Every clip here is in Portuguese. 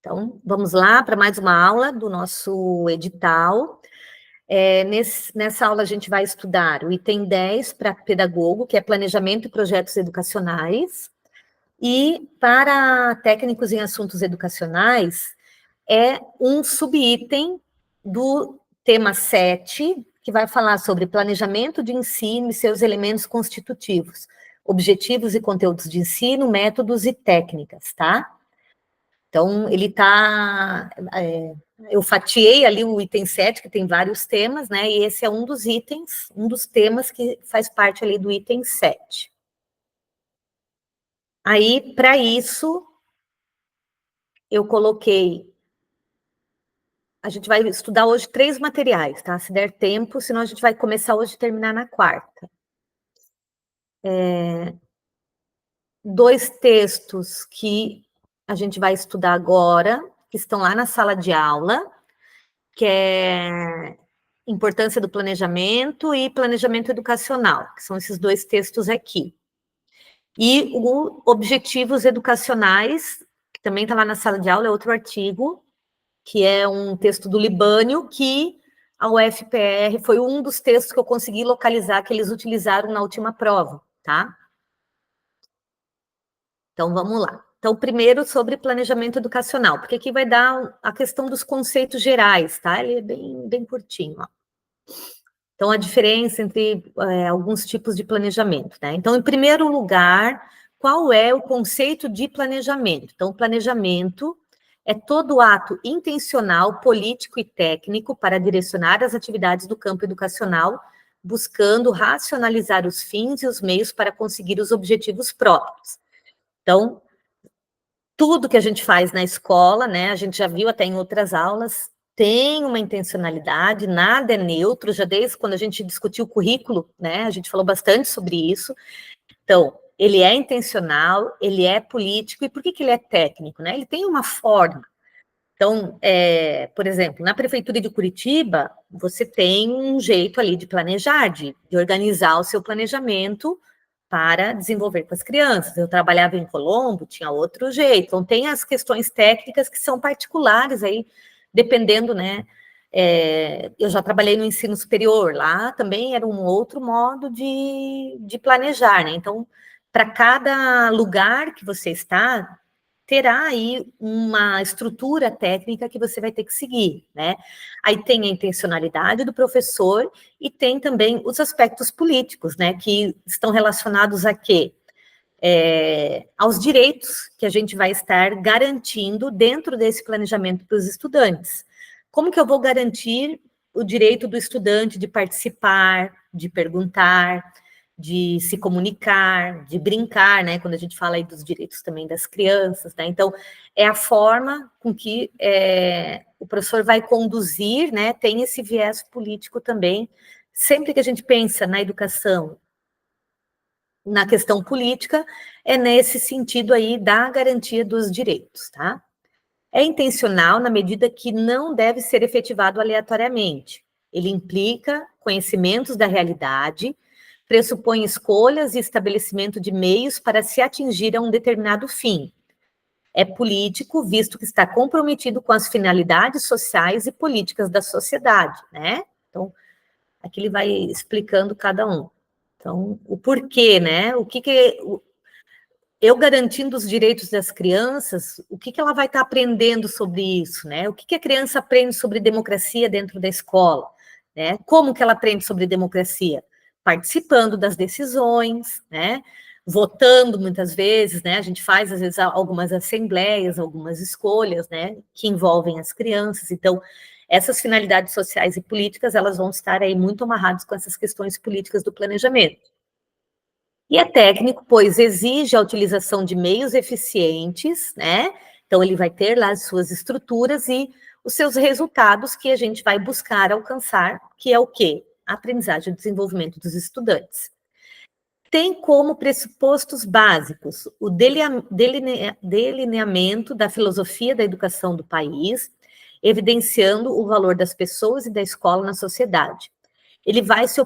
Então, vamos lá para mais uma aula do nosso edital. Nessa aula a gente vai estudar o item 10 para pedagogo, que é planejamento e projetos educacionais, e para técnicos em assuntos educacionais, é um subitem do tema 7, que vai falar sobre planejamento de ensino e seus elementos constitutivos, objetivos e conteúdos de ensino, métodos e técnicas, tá? Então, ele está... eu fatiei ali o item 7, que tem vários temas, né? E esse é um dos itens, um dos temas que faz parte ali do item 7. Aí, para isso, eu coloquei... A gente vai estudar hoje 3 materiais, tá? Se der tempo, senão a gente vai começar hoje e terminar na quarta. 2 textos que a gente vai estudar agora, que estão lá na sala de aula, que é Importância do Planejamento e Planejamento Educacional, que são esses 2 textos aqui. E o Objetivos Educacionais, que também está lá na sala de aula, é outro artigo, que é um texto do Libânio, que a UFPR foi um dos textos que eu consegui localizar, que eles utilizaram na última prova, tá? Então, vamos lá. Então, primeiro, sobre planejamento educacional, porque aqui vai dar a questão dos conceitos gerais, tá? Ele é bem curtinho, ó. Então, a diferença entre alguns tipos de planejamento, né? Então, em primeiro lugar, qual é o conceito de planejamento? Então, planejamento é todo ato intencional, político e técnico para direcionar as atividades do campo educacional, buscando racionalizar os fins e os meios para conseguir os objetivos próprios. Então, tudo que a gente faz na escola, né, a gente já viu até em outras aulas, tem uma intencionalidade, nada é neutro, já desde quando a gente discutiu o currículo, né, a gente falou bastante sobre isso. Então, ele é intencional, ele é político, e por que ele é técnico, né? Ele tem uma forma. Então, por exemplo, na Prefeitura de Curitiba, você tem um jeito ali de planejar, de organizar o seu planejamento para desenvolver com as crianças. Eu trabalhava em Colombo, tinha outro jeito. Então, tem as questões técnicas que são particulares aí, dependendo, né? Eu já trabalhei no ensino superior, lá também era um outro modo de planejar, né? Então, para cada lugar que você está, terá aí uma estrutura técnica que você vai ter que seguir, né? Aí tem a intencionalidade do professor e tem também os aspectos políticos, né, que estão relacionados a quê? Aos direitos que a gente vai estar garantindo dentro desse planejamento para os estudantes. Como que eu vou garantir o direito do estudante de participar, de perguntar, de se comunicar, de brincar, né? Quando a gente fala aí dos direitos também das crianças, né? Então, é a forma com que o professor vai conduzir, né? Tem esse viés político também. Sempre que a gente pensa na educação, na questão política, é nesse sentido aí da garantia dos direitos, tá? É intencional na medida que não deve ser efetivado aleatoriamente. Ele implica conhecimentos da realidade, pressupõe escolhas e estabelecimento de meios para se atingir a um determinado fim. É político, visto que está comprometido com as finalidades sociais e políticas da sociedade, né? Então, aqui ele vai explicando cada um. Então, o porquê, né? Eu garantindo os direitos das crianças, o que ela vai estar aprendendo sobre isso, né? O que a criança aprende sobre democracia dentro da escola, né? Como que ela aprende sobre democracia? Participando das decisões, né? Votando muitas vezes, né? A gente faz, às vezes, algumas assembleias, algumas escolhas, né? Que envolvem as crianças. Então, essas finalidades sociais e políticas, elas vão estar aí muito amarradas com essas questões políticas do planejamento. E é técnico, pois exige a utilização de meios eficientes, né? Então, ele vai ter lá as suas estruturas e os seus resultados que a gente vai buscar alcançar, que é o quê? A aprendizagem e desenvolvimento dos estudantes. Tem como pressupostos básicos o delineamento da filosofia da educação do país, evidenciando o valor das pessoas e da escola na sociedade. Ele vai se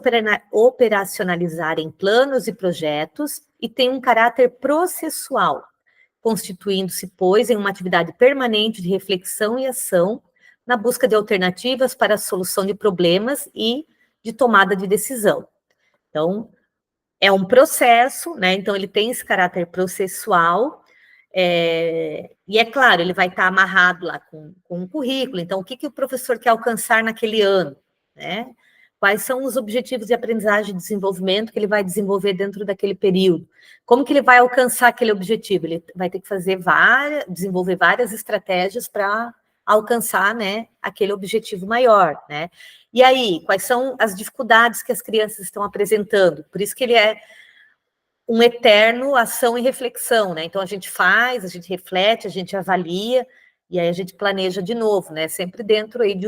operacionalizar em planos e projetos e tem um caráter processual. constituindo-se, pois, em uma atividade permanente de reflexão e ação na busca de alternativas para a solução de problemas e de tomada de decisão. Então, é um processo, né? Então, ele tem esse caráter processual, e é claro, ele vai estar amarrado lá com um currículo. Então, o que o professor quer alcançar naquele ano, né? Quais são os objetivos de aprendizagem e desenvolvimento que ele vai desenvolver dentro daquele período? Como que ele vai alcançar aquele objetivo? Ele vai ter que desenvolver várias estratégias para alcançar, né, aquele objetivo maior, né? E aí, quais são as dificuldades que as crianças estão apresentando? Por isso que ele é um eterno ação e reflexão, né? Então, a gente faz, a gente reflete, a gente avalia, e aí a gente planeja de novo, né? Sempre dentro aí de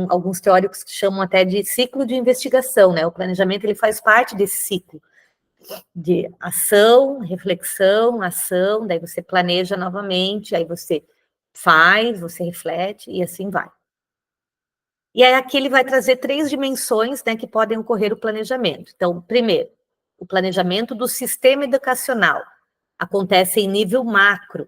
alguns teóricos que chamam até de ciclo de investigação, né? O planejamento, ele faz parte desse ciclo de ação, reflexão, ação, daí você planeja novamente, aí você faz, você reflete, e assim vai. E aí aqui ele vai trazer 3 dimensões, né, que podem ocorrer o planejamento. Então, primeiro, o planejamento do sistema educacional acontece em nível macro,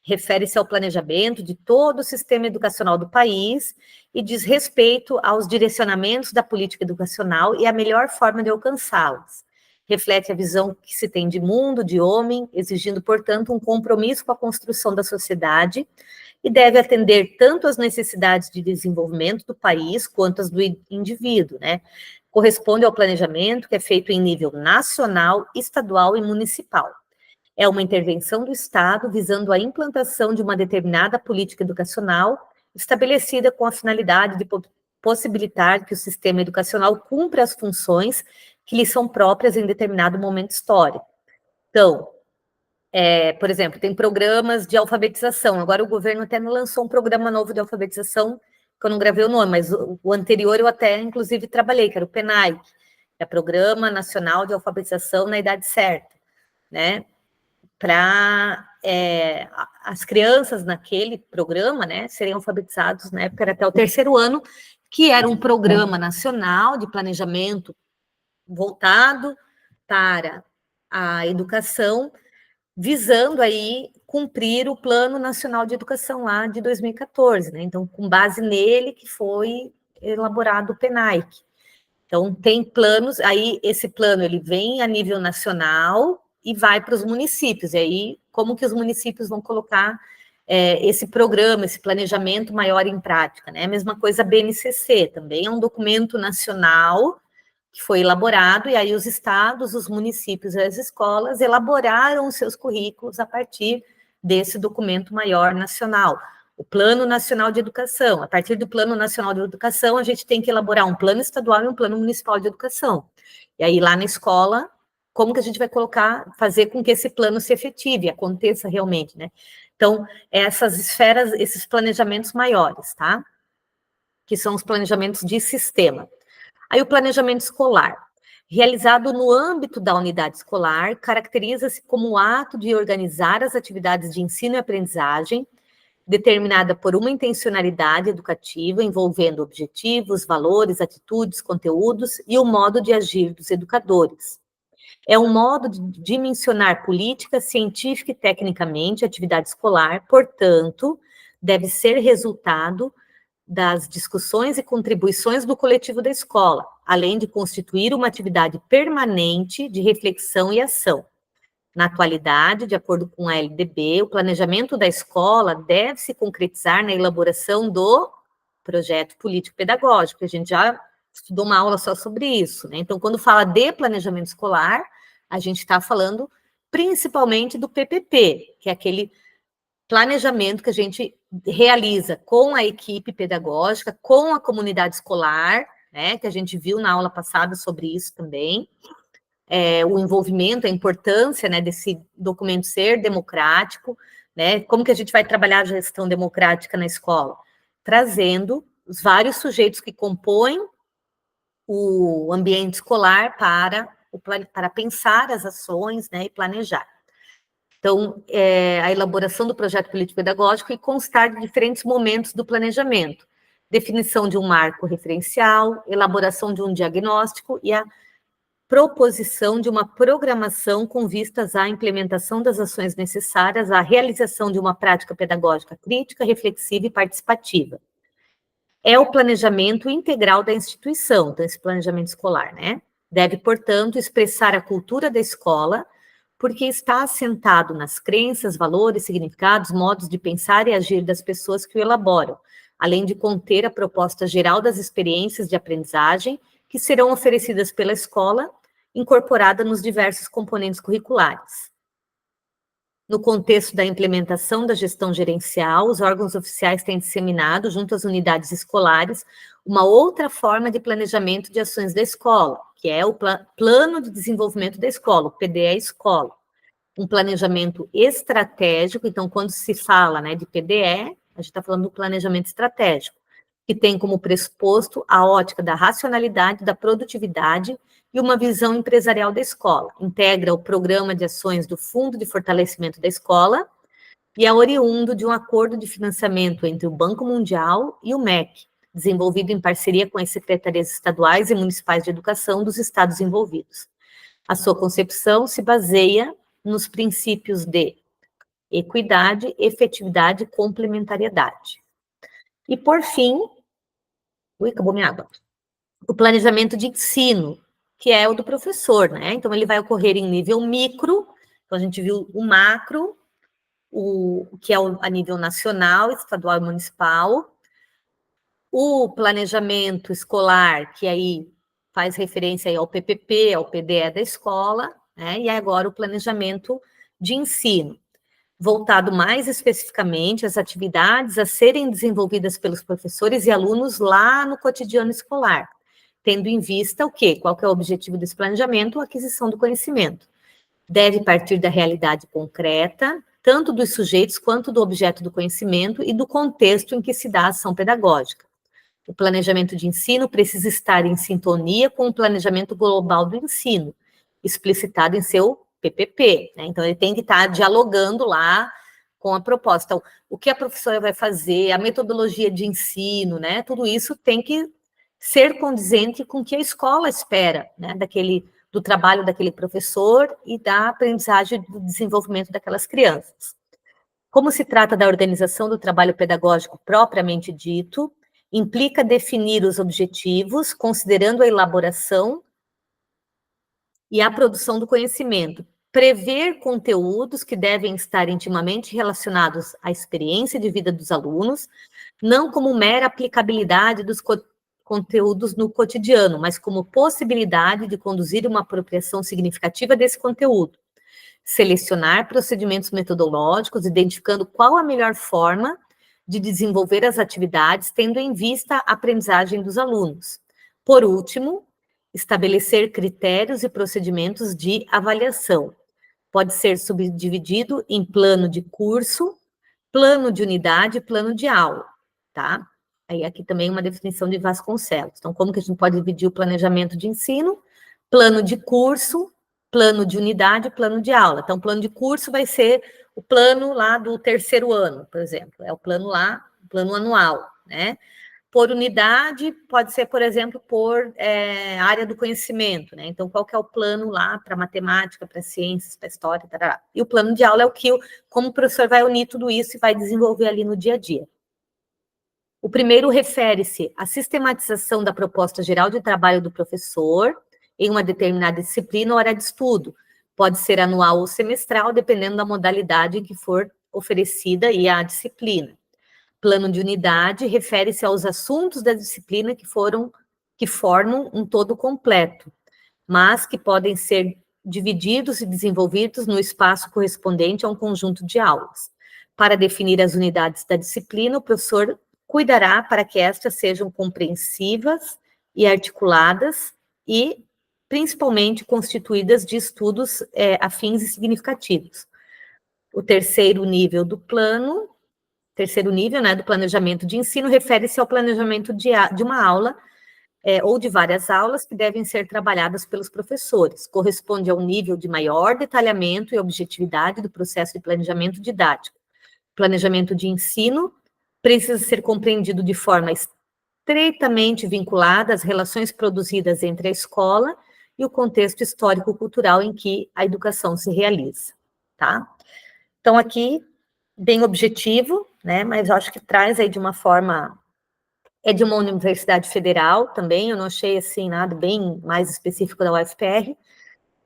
refere-se ao planejamento de todo o sistema educacional do país e diz respeito aos direcionamentos da política educacional e a melhor forma de alcançá-las. Reflete a visão que se tem de mundo, de homem, exigindo, portanto, um compromisso com a construção da sociedade e deve atender tanto às necessidades de desenvolvimento do país quanto às do indivíduo, né? Corresponde ao planejamento que é feito em nível nacional, estadual e municipal. É uma intervenção do Estado visando a implantação de uma determinada política educacional estabelecida com a finalidade de possibilitar que o sistema educacional cumpra as funções que lhe são próprias em determinado momento histórico. Então, por exemplo, tem programas de alfabetização. Agora o governo até lançou um programa novo de alfabetização, que eu não gravei o nome, mas o anterior eu até, inclusive, trabalhei, que era o PENAI, que é Programa Nacional de Alfabetização na Idade Certa, né? Para as crianças naquele programa, né, serem alfabetizados, né, até o 3º ano, que era um programa nacional de planejamento voltado para a educação, visando aí cumprir o Plano Nacional de Educação lá de 2014, né? Então, com base nele que foi elaborado o PENAIC. Então, tem planos, aí esse plano ele vem a nível nacional e vai para os municípios, e aí como que os municípios vão colocar esse programa, esse planejamento maior em prática, né? A mesma coisa a BNCC, também é um documento nacional que foi elaborado, e aí os estados, os municípios e as escolas elaboraram os seus currículos a partir desse documento maior nacional. O Plano Nacional de Educação. A partir do Plano Nacional de Educação, a gente tem que elaborar um plano estadual e um plano municipal de educação. E aí, lá na escola, como que a gente vai fazer com que esse plano se efetive, aconteça realmente, né? Então, essas esferas, esses planejamentos maiores, tá? Que são os planejamentos de sistema. Aí o planejamento escolar, realizado no âmbito da unidade escolar, caracteriza-se como o ato de organizar as atividades de ensino e aprendizagem, determinada por uma intencionalidade educativa envolvendo objetivos, valores, atitudes, conteúdos e o modo de agir dos educadores. É um modo de dimensionar política, científica e tecnicamente a atividade escolar, portanto, deve ser resultado das discussões e contribuições do coletivo da escola, além de constituir uma atividade permanente de reflexão e ação. Na atualidade, de acordo com a LDB, o planejamento da escola deve se concretizar na elaboração do projeto político-pedagógico. A gente já estudou uma aula só sobre isso, né? Então, quando fala de planejamento escolar, a gente está falando principalmente do PPP, que é aquele planejamento que a gente realiza com a equipe pedagógica, com a comunidade escolar, né, que a gente viu na aula passada sobre isso também, o envolvimento, a importância, né, desse documento ser democrático, né, como que a gente vai trabalhar a gestão democrática na escola? Trazendo os vários sujeitos que compõem o ambiente escolar para pensar as ações, né, e planejar. Então, a elaboração do projeto político-pedagógico e constar de diferentes momentos do planejamento. Definição de um marco referencial, elaboração de um diagnóstico e a proposição de uma programação com vistas à implementação das ações necessárias à realização de uma prática pedagógica crítica, reflexiva e participativa. É o planejamento integral da instituição, então esse planejamento escolar, né? Deve, portanto, expressar a cultura da escola, porque está assentado nas crenças, valores, significados, modos de pensar e agir das pessoas que o elaboram, além de conter a proposta geral das experiências de aprendizagem que serão oferecidas pela escola, incorporada nos diversos componentes curriculares. No contexto da implementação da gestão gerencial, os órgãos oficiais têm disseminado, junto às unidades escolares, uma outra forma de planejamento de ações da escola, que é o Plano de Desenvolvimento da Escola, o PDE Escola. Um planejamento estratégico, então, quando se fala, né, de PDE, a gente está falando do planejamento estratégico, que tem como pressuposto a ótica da racionalidade, da produtividade e uma visão empresarial da escola. Integra o programa de ações do Fundo de Fortalecimento da Escola e é oriundo de um acordo de financiamento entre o Banco Mundial e o MEC, desenvolvido em parceria com as secretarias estaduais e municipais de educação dos estados envolvidos. A sua concepção se baseia nos princípios de equidade, efetividade e complementariedade. E, por fim, acabou minha água. O planejamento de ensino, que é o do professor, né? Então, ele vai ocorrer em nível micro, então a gente viu o macro, que é a nível nacional, estadual e municipal. O planejamento escolar, que aí faz referência aí ao PPP, ao PDE da escola, né? E agora o planejamento de ensino, voltado mais especificamente às atividades a serem desenvolvidas pelos professores e alunos lá no cotidiano escolar, tendo em vista o quê? Qual que é o objetivo desse planejamento? A aquisição do conhecimento. Deve partir da realidade concreta, tanto dos sujeitos quanto do objeto do conhecimento e do contexto em que se dá a ação pedagógica. O planejamento de ensino precisa estar em sintonia com o planejamento global do ensino, explicitado em seu PPP, né? Então, ele tem que estar dialogando lá com a proposta. Então, o que a professora vai fazer, a metodologia de ensino, né? Tudo isso tem que ser condizente com o que a escola espera, né? Do trabalho daquele professor e da aprendizagem do desenvolvimento daquelas crianças. Como se trata da organização do trabalho pedagógico propriamente dito, implica definir os objetivos, considerando a elaboração e a produção do conhecimento, prever conteúdos que devem estar intimamente relacionados à experiência de vida dos alunos, não como mera aplicabilidade dos conteúdos no cotidiano, mas como possibilidade de conduzir uma apropriação significativa desse conteúdo. Selecionar procedimentos metodológicos, identificando qual a melhor forma de desenvolver as atividades, tendo em vista a aprendizagem dos alunos. Por último, estabelecer critérios e procedimentos de avaliação. Pode ser subdividido em plano de curso, plano de unidade e plano de aula, tá? Aí aqui também uma definição de Vasconcelos. Então, como que a gente pode dividir o planejamento de ensino? Plano de curso, plano de unidade e plano de aula. Então, plano de curso vai ser o plano lá do terceiro ano, por exemplo. É o plano lá, o plano anual, né? Por unidade, pode ser, por exemplo, por área do conhecimento, né? Então, qual que é o plano lá para matemática, para ciências, para história, tarará. E o plano de aula é como o professor vai unir tudo isso e vai desenvolver ali no dia a dia. O primeiro refere-se à sistematização da proposta geral de trabalho do professor em uma determinada disciplina ou área de estudo. Pode ser anual ou semestral, dependendo da modalidade em que for oferecida e a disciplina. Plano de unidade refere-se aos assuntos da disciplina que formam um todo completo, mas que podem ser divididos e desenvolvidos no espaço correspondente a um conjunto de aulas. Para definir as unidades da disciplina, o professor cuidará para que estas sejam compreensivas e articuladas e, principalmente, constituídas de estudos afins e significativos. O terceiro nível, né, do planejamento de ensino, refere-se ao planejamento de uma aula ou de várias aulas que devem ser trabalhadas pelos professores. Corresponde ao nível de maior detalhamento e objetividade do processo de planejamento didático. Planejamento de ensino precisa ser compreendido de forma estreitamente vinculada às relações produzidas entre a escola e o contexto histórico-cultural em que a educação se realiza, tá? Então, aqui, bem objetivo, né, mas eu acho que traz aí de uma forma... É de uma universidade federal também, eu não achei, assim, nada bem mais específico da UFPR,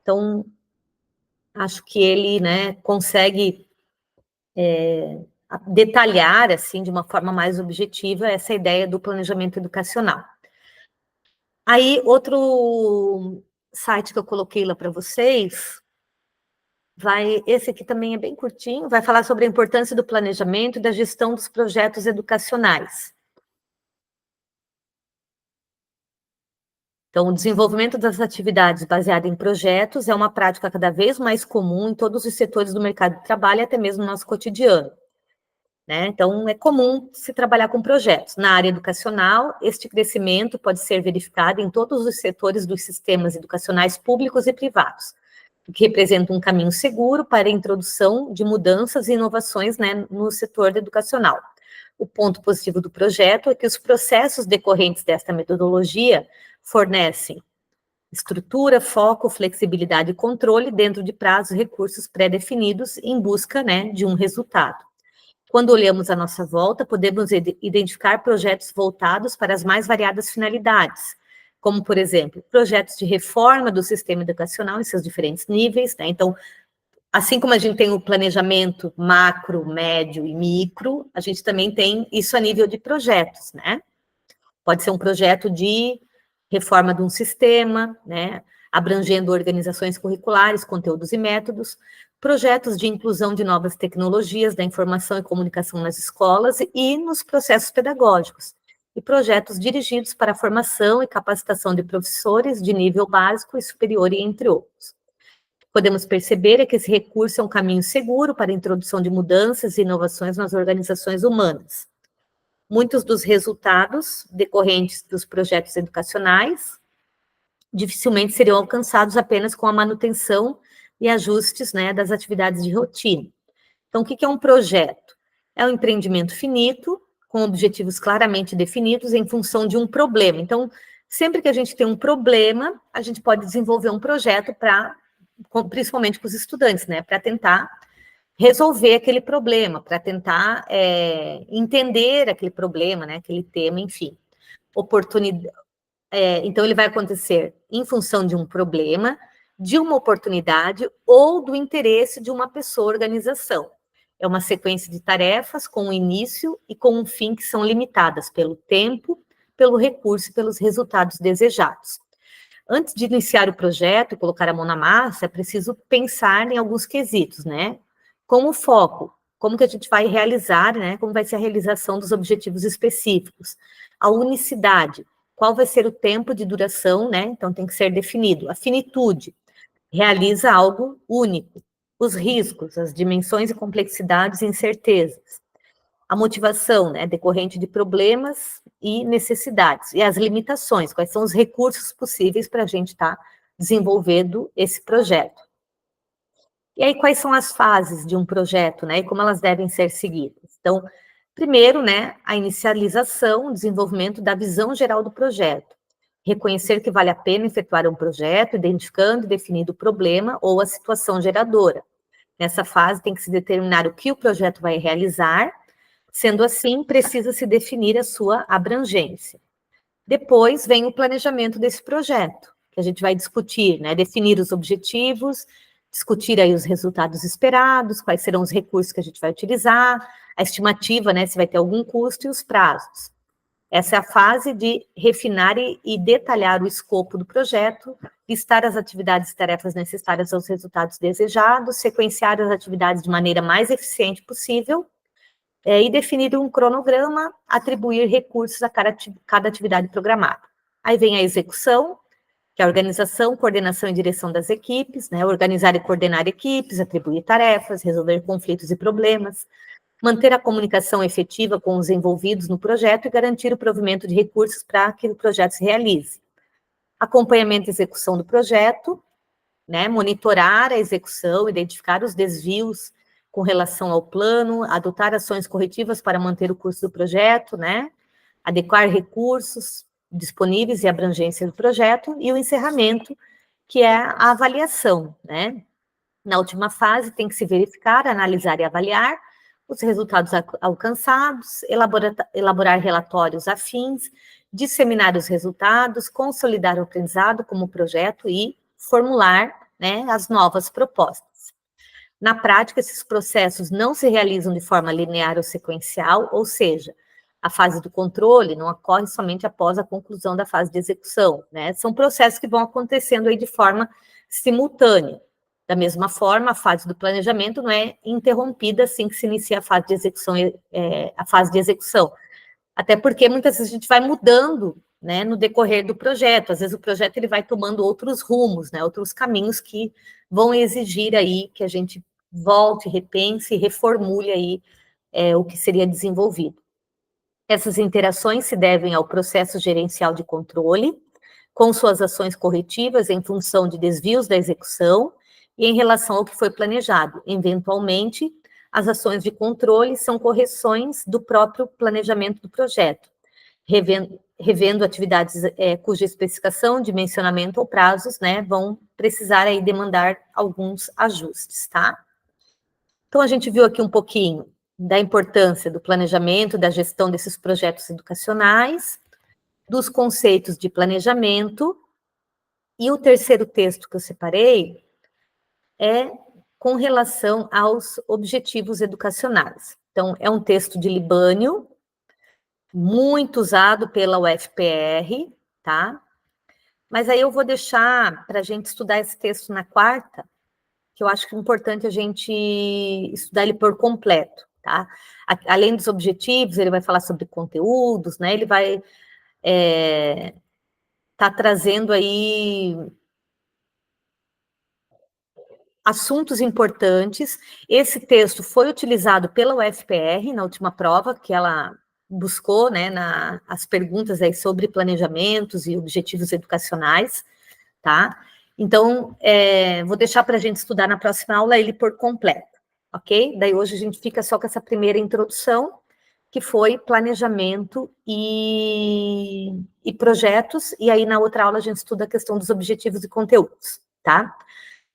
então, acho que ele, né, consegue detalhar, assim, de uma forma mais objetiva, essa ideia do planejamento educacional. Aí, outro site que eu coloquei lá para vocês, esse aqui também é bem curtinho, vai falar sobre a importância do planejamento e da gestão dos projetos educacionais. Então, o desenvolvimento das atividades baseada em projetos é uma prática cada vez mais comum em todos os setores do mercado de trabalho e até mesmo no nosso cotidiano, né? Então, é comum se trabalhar com projetos. Na área educacional, este crescimento pode ser verificado em todos os setores dos sistemas educacionais públicos e privados, o que representa um caminho seguro para a introdução de mudanças e inovações, né, no setor educacional. O ponto positivo do projeto é que os processos decorrentes desta metodologia fornecem estrutura, foco, flexibilidade e controle dentro de prazos e recursos pré-definidos em busca, né, de um resultado. Quando olhamos à nossa volta, podemos identificar projetos voltados para as mais variadas finalidades, como, por exemplo, projetos de reforma do sistema educacional em seus diferentes níveis, né? Então, assim como a gente tem o planejamento macro, médio e micro, a gente também tem isso a nível de projetos, né? Pode ser um projeto de reforma de um sistema, né, abrangendo organizações curriculares, conteúdos e métodos, projetos de inclusão de novas tecnologias da informação e comunicação nas escolas e nos processos pedagógicos, e projetos dirigidos para a formação e capacitação de professores de nível básico e superior, e entre outros. Podemos perceber que esse recurso é um caminho seguro para a introdução de mudanças e inovações nas organizações humanas. Muitos dos resultados decorrentes dos projetos educacionais dificilmente seriam alcançados apenas com a manutenção e ajustes, né, das atividades de rotina. Então, o que é um projeto? É um empreendimento finito, com objetivos claramente definidos em função de um problema. Então, sempre que a gente tem um problema, a gente pode desenvolver um projeto para, principalmente com os estudantes, né, para tentar resolver aquele problema, para tentar entender aquele problema, né, aquele tema, enfim. Então, ele vai acontecer em função de um problema, de uma oportunidade ou do interesse de uma pessoa ou organização. É uma sequência de tarefas com um início e com um fim que são limitadas pelo tempo, pelo recurso e pelos resultados desejados. Antes de iniciar o projeto e colocar a mão na massa, é preciso pensar em alguns quesitos, né? Como foco, como que a gente vai realizar, né? Como vai ser a realização dos objetivos específicos. A unicidade, qual vai ser o tempo de duração, né? Então tem que ser definido. A finitude, realiza algo único. Os riscos, as dimensões e complexidades e incertezas. A motivação, né? Decorrente de problemas e necessidades. E as limitações, quais são os recursos possíveis para a gente estar desenvolvendo esse projeto. E aí, quais são as fases de um projeto, né, e como elas devem ser seguidas? Então, primeiro, né, a inicialização, o desenvolvimento da visão geral do projeto. Reconhecer que vale a pena efetuar um projeto, identificando e definindo o problema ou a situação geradora. Nessa fase, tem que se determinar o que o projeto vai realizar, sendo assim, precisa se definir a sua abrangência. Depois, vem o planejamento desse projeto, que a gente vai discutir, né, definir os objetivos, discutir aí os resultados esperados, quais serão os recursos que a gente vai utilizar, a estimativa, né, se vai ter algum custo e os prazos. Essa é a fase de refinar e detalhar o escopo do projeto, listar as atividades e tarefas necessárias aos resultados desejados, sequenciar as atividades de maneira mais eficiente possível, e definir um cronograma, atribuir recursos a cada atividade programada. Aí vem a execução, que é a organização, coordenação e direção das equipes, né? Organizar e coordenar equipes, atribuir tarefas, resolver conflitos e problemas, manter a comunicação efetiva com os envolvidos no projeto e garantir o provimento de recursos para que o projeto se realize. Acompanhamento e execução do projeto, né? Monitorar a execução, identificar os desvios com relação ao plano, adotar ações corretivas para manter o curso do projeto, né? Adequar recursos disponíveis e abrangência do projeto, e o encerramento, que é a avaliação, né? Na última fase, tem que se verificar, analisar e avaliar os resultados alcançados, elaborar relatórios afins, disseminar os resultados, consolidar o aprendizado como projeto e formular, né, as novas propostas. Na prática, esses processos não se realizam de forma linear ou sequencial, ou seja, a fase do controle não ocorre somente após a conclusão da fase de execução, né? São processos que vão acontecendo aí de forma simultânea. Da mesma forma, a fase do planejamento não é interrompida assim que se inicia a fase de execução, até porque muitas vezes a gente vai mudando, né, no decorrer do projeto. Às vezes o projeto ele vai tomando outros rumos, né, outros caminhos que vão exigir aí que a gente volte, repense e reformule aí o que seria desenvolvido. Essas interações se devem ao processo gerencial de controle, com suas ações corretivas em função de desvios da execução e em relação ao que foi planejado. Eventualmente, as ações de controle são correções do próprio planejamento do projeto, revendo atividades cuja especificação, dimensionamento ou prazos, né, vão precisar aí demandar alguns ajustes, tá? Então, a gente viu aqui um pouquinho da importância do planejamento, da gestão desses projetos educacionais, dos conceitos de planejamento, e o terceiro texto que eu separei é com relação aos objetivos educacionais. Então, é um texto de Libânio, muito usado pela UFPR, tá? Mas aí eu vou deixar para a gente estudar esse texto na quarta, que eu acho que é importante a gente estudar ele por completo, tá? Além dos objetivos, ele vai falar sobre conteúdos, né? Ele vai tá trazendo aí assuntos importantes. Esse texto foi utilizado pela UFPR na última prova, que ela buscou, né, as perguntas aí sobre planejamentos e objetivos educacionais, tá? Então, vou deixar para a gente estudar na próxima aula ele por completo, ok? Daí hoje a gente fica só com essa primeira introdução, que foi planejamento e projetos, e aí na outra aula a gente estuda a questão dos objetivos e conteúdos, tá?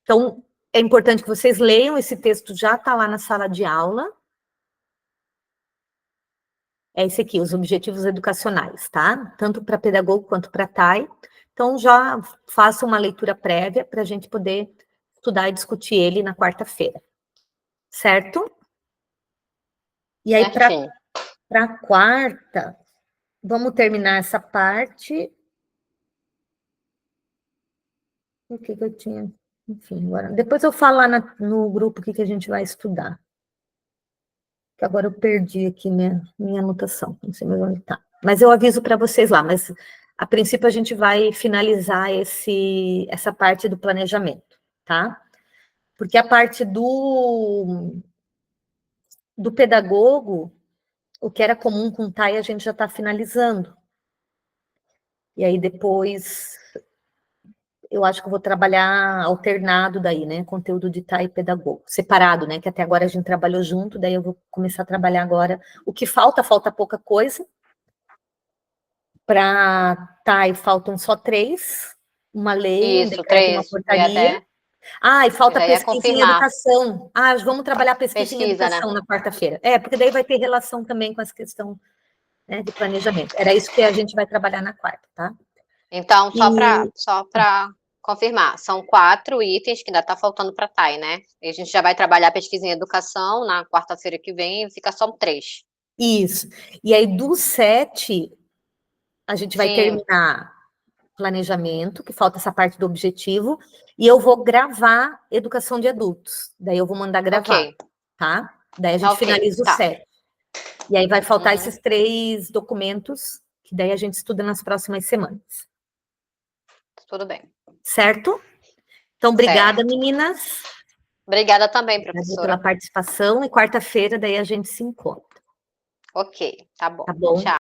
Então, é importante que vocês leiam, esse texto já está lá na sala de aula. É esse aqui, os objetivos educacionais, tá? Tanto para pedagogo quanto para TAI. Então, já faça uma leitura prévia para a gente poder estudar e discutir ele na quarta-feira. Certo? E aí, para a quarta, vamos terminar essa parte. O que eu tinha? Enfim, agora. Depois eu falo lá no grupo o que a gente vai estudar. Que agora eu perdi aqui minha anotação, não sei mais onde está. Mas eu aviso para vocês lá, mas a princípio a gente vai finalizar essa parte do planejamento, tá? Porque a parte do pedagogo, o que era comum com o TAI, a gente já está finalizando. E aí depois, eu acho que eu vou trabalhar alternado daí, né? Conteúdo de TAI e pedagogo, separado, né? Que até agora a gente trabalhou junto, daí eu vou começar a trabalhar agora. O que falta pouca coisa. Para TAI faltam só 3, uma lei, um decreto e uma portaria. E falta pesquisa em educação. Vamos trabalhar pesquisa em educação, né, na quarta-feira. Porque daí vai ter relação também com essa questão, né, de planejamento. Era isso que a gente vai trabalhar na quarta, tá? Então, só para confirmar, são 4 itens que ainda está faltando para a TAI, né? E a gente já vai trabalhar pesquisa em educação na quarta-feira que vem, fica só 3. Isso. E aí, dos 7, a gente vai terminar planejamento, que falta essa parte do objetivo, e eu vou gravar educação de adultos. Daí eu vou mandar gravar, tá? Daí a gente finaliza o 7. E aí vai faltar esses 3 documentos, que daí a gente estuda nas próximas semanas. Tudo bem. Certo? Então, obrigada, meninas. Obrigada também, professora. Obrigada pela participação, e quarta-feira daí a gente se encontra. Ok, tá bom. Tá bom? Tchau.